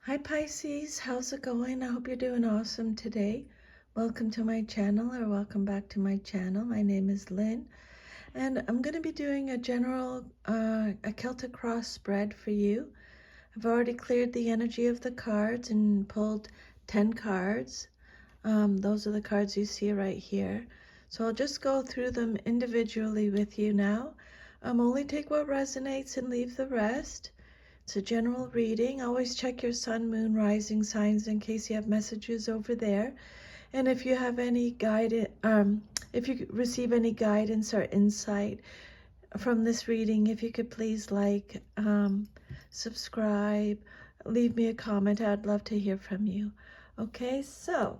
Hi Pisces, how's it going? I hope you're doing awesome today. Welcome to my channel, or welcome back to my channel. My name is Lynn, and I'm going to be doing a general, a Celtic cross spread for you. I've already cleared the energy of the cards and pulled 10 cards. Those are the cards you see right here. So I'll just go through them individually with you now. Only take what resonates and leave the rest. It's a general reading. Always check your sun, moon, rising signs in case you have messages over there. And if you have any if you receive any guidance or insight from this reading, if you could please subscribe, leave me a comment. I'd love to hear from you. Okay, so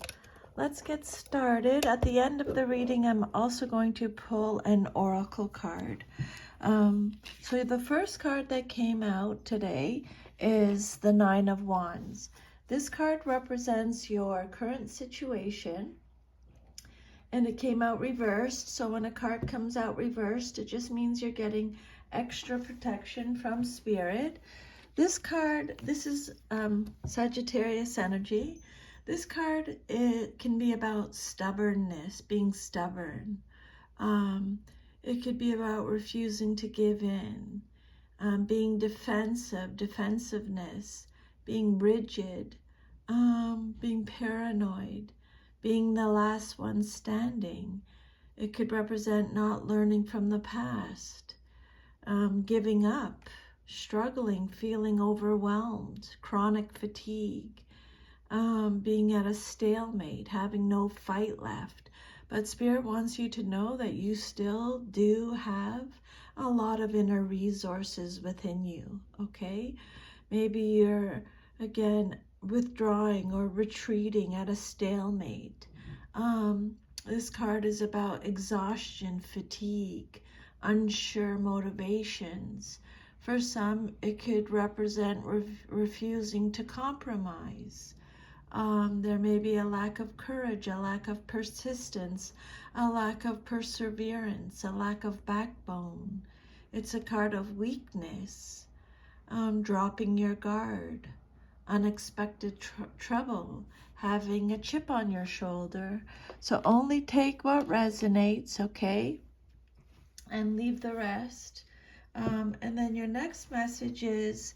let's get started. At the end of the reading, I'm also going to pull an oracle card. So the first card that came out today is the Nine of Wands. This card represents your current situation, and it came out reversed. So when a card comes out reversed, it just means you're getting extra protection from Spirit. This card, this is Sagittarius energy. This card, it can be about stubbornness, being stubborn. It could be about refusing to give in, being defensiveness, being rigid, being paranoid, being the last one standing. It could represent not learning from the past, giving up, struggling, feeling overwhelmed, chronic fatigue, being at a stalemate, having no fight left. But Spirit wants you to know that you still do have a lot of inner resources within you, okay? Maybe you're, again, withdrawing or retreating at a stalemate. This card is about exhaustion, fatigue, unsure motivations. For some, it could represent refusing to compromise. There may be a lack of courage, a lack of persistence, a lack of perseverance, a lack of backbone. It's a card of weakness, dropping your guard, unexpected trouble, having a chip on your shoulder. So only take what resonates, okay? And leave the rest. And then your next message is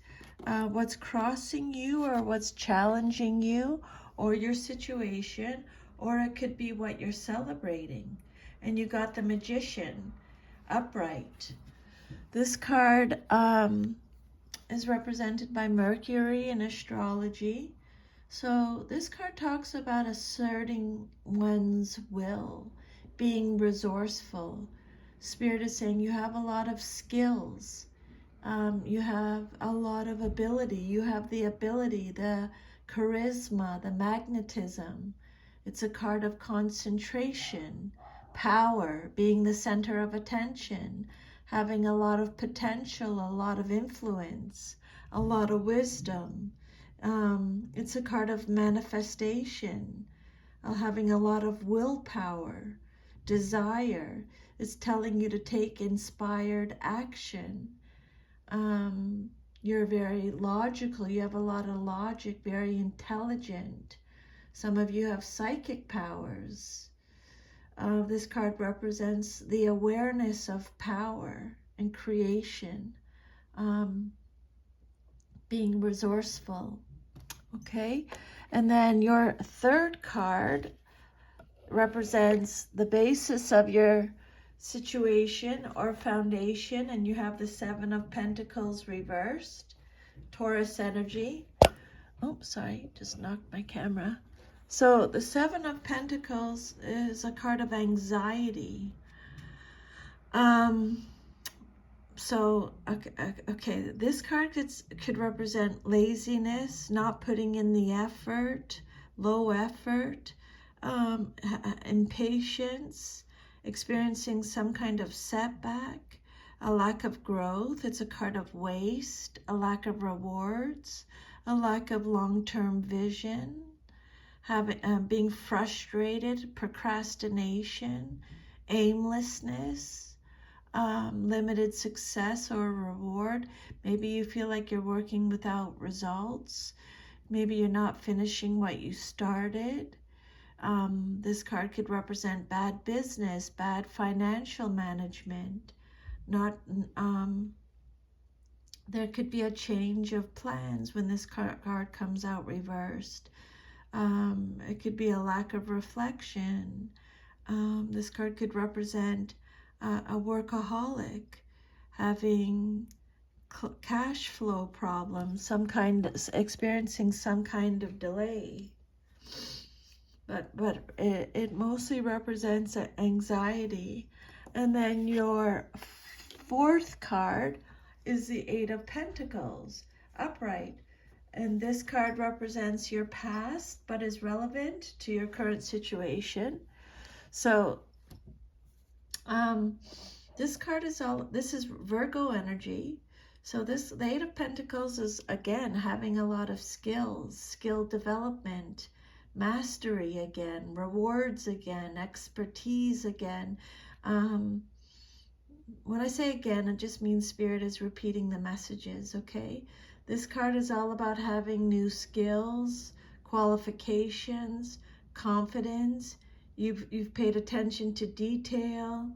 what's crossing you, or what's challenging you, or your situation, or it could be what you're celebrating. And you got the Magician upright. This card is represented by Mercury in astrology. So this card talks about asserting one's will, being resourceful. Spirit is saying you have a lot of skills. You have a lot of ability. You have the ability, the charisma, the magnetism. It's a card of concentration, power, being the center of attention, having a lot of potential, a lot of influence, a lot of wisdom. It's a card of manifestation, having a lot of willpower, desire. It's telling you to take inspired action. You're very logical. You have a lot of logic, very intelligent. Some of you have psychic powers. This card represents the awareness of power and creation, being resourceful. Okay, and then your third card represents the basis of your situation or foundation, and you have the Seven of Pentacles reversed, Taurus energy. Oh, sorry, just knocked my camera. So the Seven of Pentacles is a card of anxiety. Okay, this card could represent laziness, not putting in the effort, low effort, impatience, experiencing some kind of setback, a lack of growth. It's a card of waste, a lack of rewards, a lack of long-term vision, being frustrated, procrastination, aimlessness, limited success or reward. Maybe you feel like you're working without results. Maybe you're not finishing what you started. This card could represent bad business, bad financial management. Not there could be a change of plans when this card comes out reversed. It could be a lack of reflection. This card could represent a workaholic having cash flow problems, experiencing some kind of delay. But it mostly represents anxiety. And then your fourth card is the Eight of Pentacles, upright. And this card represents your past, but is relevant to your current situation. So this card is this is Virgo energy. So the Eight of Pentacles is, again, having a lot of skills, skill development, mastery again, rewards again, expertise again. When I say again, it just means Spirit is repeating the messages, okay? This card is all about having new skills, qualifications, confidence. You've paid attention to detail.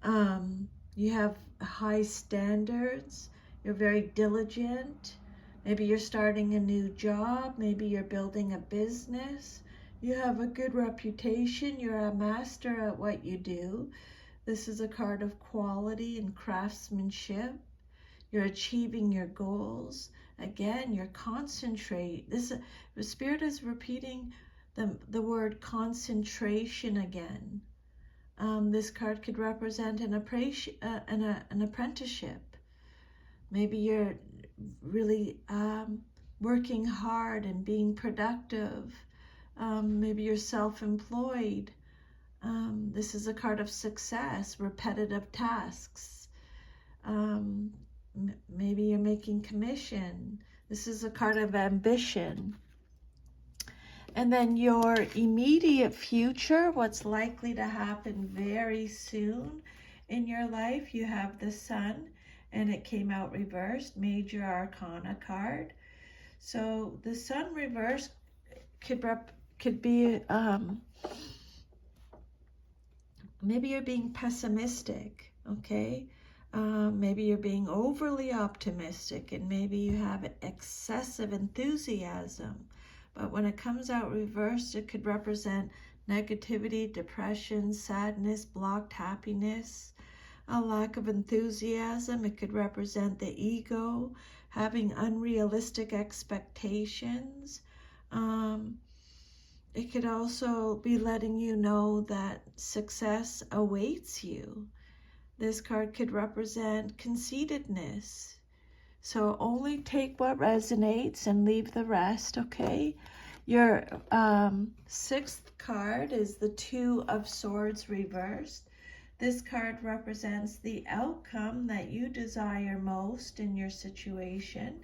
You have high standards. You're very diligent. Maybe you're starting a new job. Maybe you're building a business. You have a good reputation. You're a master at what you do. This is a card of quality and craftsmanship. You're achieving your goals. Again, you're concentrate. The Spirit is repeating the word concentration again. This card could represent an apprenticeship. Maybe you're really working hard and being productive. Maybe you're self-employed. This is a card of success, repetitive tasks. Maybe you're making commission. This is a card of ambition. And then your immediate future, what's likely to happen very soon in your life, you have the Sun, and it came out reversed, Major Arcana card. So the Sun reversed could be maybe you're being pessimistic, okay? Maybe you're being overly optimistic, and maybe you have excessive enthusiasm. But when it comes out reversed, it could represent negativity, depression, sadness, blocked happiness, a lack of enthusiasm. It could represent the ego, having unrealistic expectations. It could also be letting you know that success awaits you. This card could represent conceitedness. So only take what resonates and leave the rest, okay? Your sixth card is the Two of Swords reversed. This card represents the outcome that you desire most in your situation.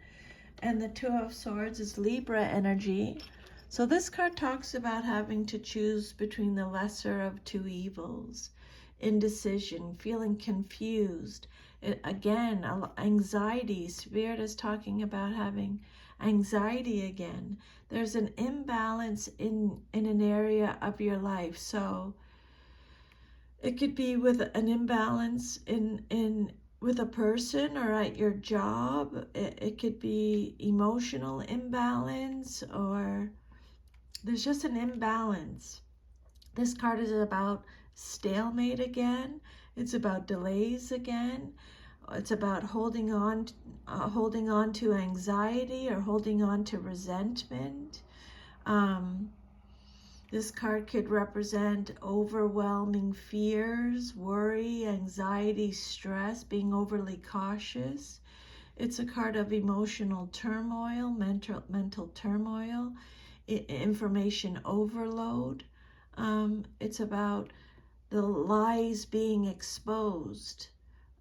And the Two of Swords is Libra energy. So this card talks about having to choose between the lesser of two evils. Indecision, feeling confused. Again, anxiety. Spirit is talking about having anxiety again. There's an imbalance in an area of your life. So it could be with an imbalance with a person or at your job. It could be emotional imbalance, or there's just an imbalance. This card is about stalemate again. It's about delays again. It's about holding on to anxiety or holding on to resentment. This card could represent overwhelming fears, worry, anxiety, stress, being overly cautious. It's a card of emotional turmoil, mental turmoil, information overload. It's about the lies being exposed,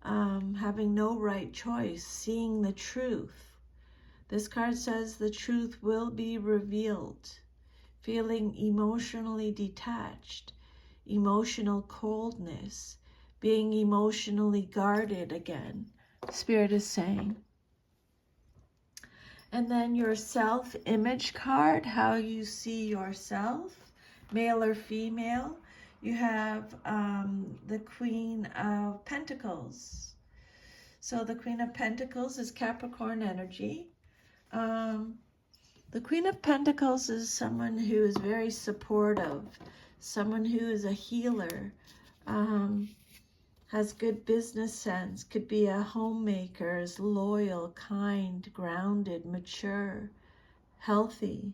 having no right choice, seeing the truth. This card says the truth will be revealed. Feeling emotionally detached, emotional coldness, being emotionally guarded again, Spirit is saying. And then your self-image card, how you see yourself, male or female. You have the Queen of Pentacles. So the Queen of Pentacles is Capricorn energy. The Queen of Pentacles is someone who is very supportive, someone who is a healer, has good business sense, could be a homemaker, is loyal, kind, grounded, mature, healthy,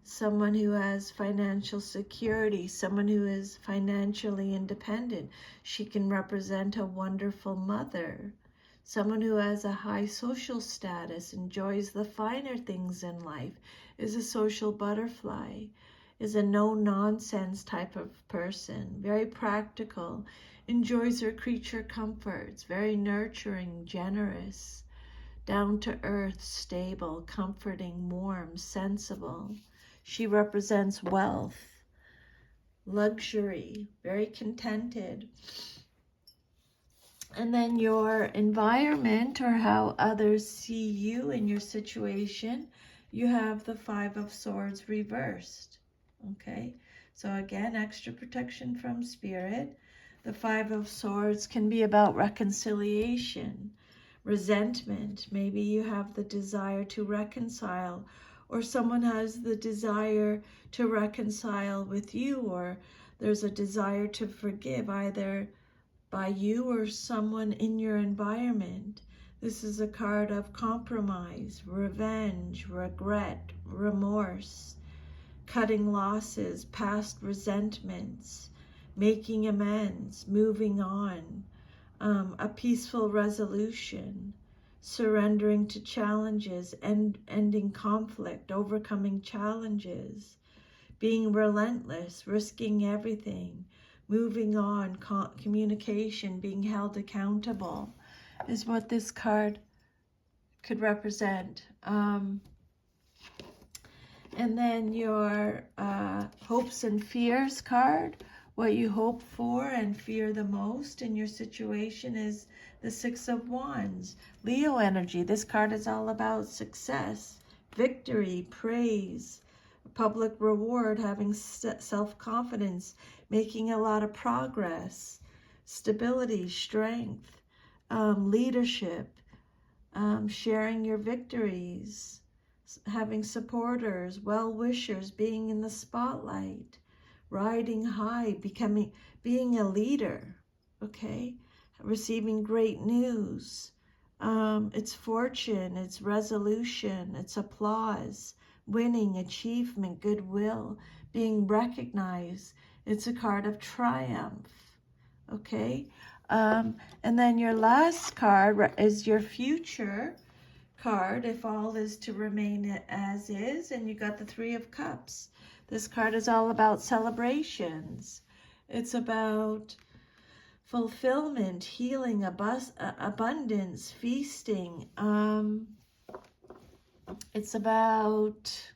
someone who has financial security, someone who is financially independent. She can represent a wonderful mother, someone who has a high social status, enjoys the finer things in life, is a social butterfly, is a no-nonsense type of person, very practical, enjoys her creature comforts, very nurturing, generous, down to earth, stable, comforting, warm, sensible. She represents wealth, luxury, very contented. And then your environment, or how others see you in your situation, you have the Five of Swords reversed. Okay, so again, extra protection from Spirit. The Five of Swords can be about reconciliation, resentment. Maybe you have the desire to reconcile, or someone has the desire to reconcile with you, or there's a desire to forgive, either by you or someone in your environment. This is a card of compromise, revenge, regret, remorse, cutting losses, past resentments, making amends, moving on, a peaceful resolution, surrendering to challenges, ending conflict, overcoming challenges, being relentless, risking everything, moving on, communication, being held accountable is what this card could represent. And then your hopes and fears card, what you hope for and fear the most in your situation, is the Six of Wands. Leo energy. This card is all about success, victory, praise, public reward, having self-confidence, making a lot of progress, stability, strength, leadership, sharing your victories, having supporters, well-wishers, being in the spotlight, riding high, being a leader, okay? Receiving great news. It's fortune, it's resolution, it's applause, winning, achievement, goodwill, being recognized. It's a card of triumph, okay? And then your last card is your future card, if all is to remain as is, and you got the Three of Cups. This card is all about celebrations. It's about fulfillment, healing, abundance, feasting. It's about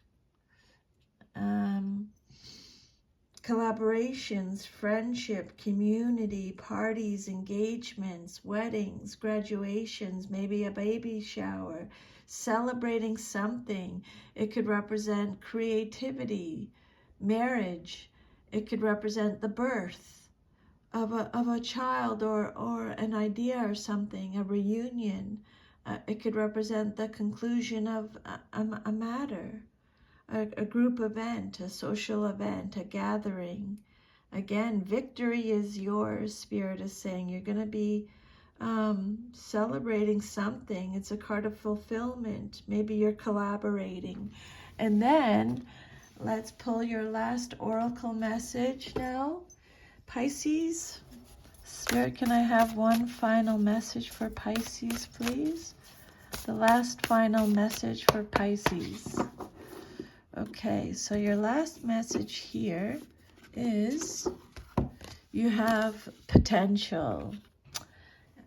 collaborations, friendship, community, parties, engagements, weddings, graduations, maybe a baby shower, celebrating something. It could represent creativity, marriage. It could represent the birth of a child, or an idea or something, a reunion. It could represent the conclusion of a matter. A group event, a social event, a gathering. Again, victory is yours. Spirit is saying you're going to be celebrating something. It's a card of fulfillment. Maybe you're collaborating. And then let's pull your last oracle message now. Pisces. Spirit, can I have one final message for Pisces, please? The last final message for Pisces. Okay, so your last message here is you have potential.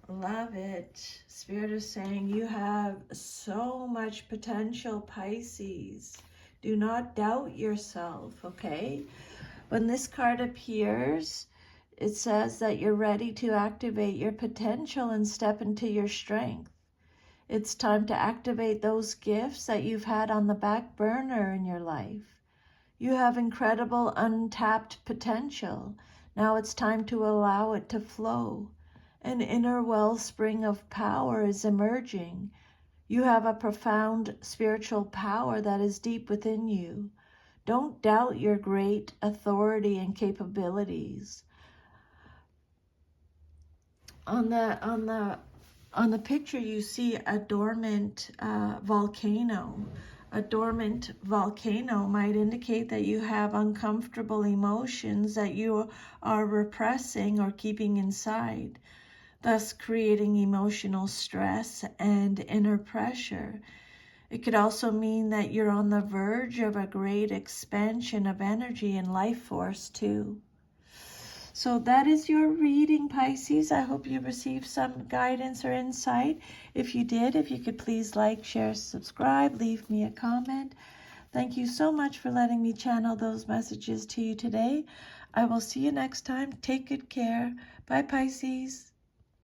Love it. Spirit is saying you have so much potential, Pisces. Do not doubt yourself, okay? When this card appears, it says that you're ready to activate your potential and step into your strength. It's time to activate those gifts that you've had on the back burner in your life. You have incredible untapped potential. Now it's time to allow it to flow. An inner wellspring of power is emerging. You have a profound spiritual power that is deep within you. Don't doubt your great authority and capabilities. On the picture, you see a dormant volcano. A dormant volcano might indicate that you have uncomfortable emotions that you are repressing or keeping inside, thus creating emotional stress and inner pressure. It could also mean that you're on the verge of a great expansion of energy and life force too. So that is your reading, Pisces. I hope you received some guidance or insight. If you did, if you could please like, share, subscribe, leave me a comment. Thank you so much for letting me channel those messages to you today. I will see you next time. Take good care. Bye, Pisces.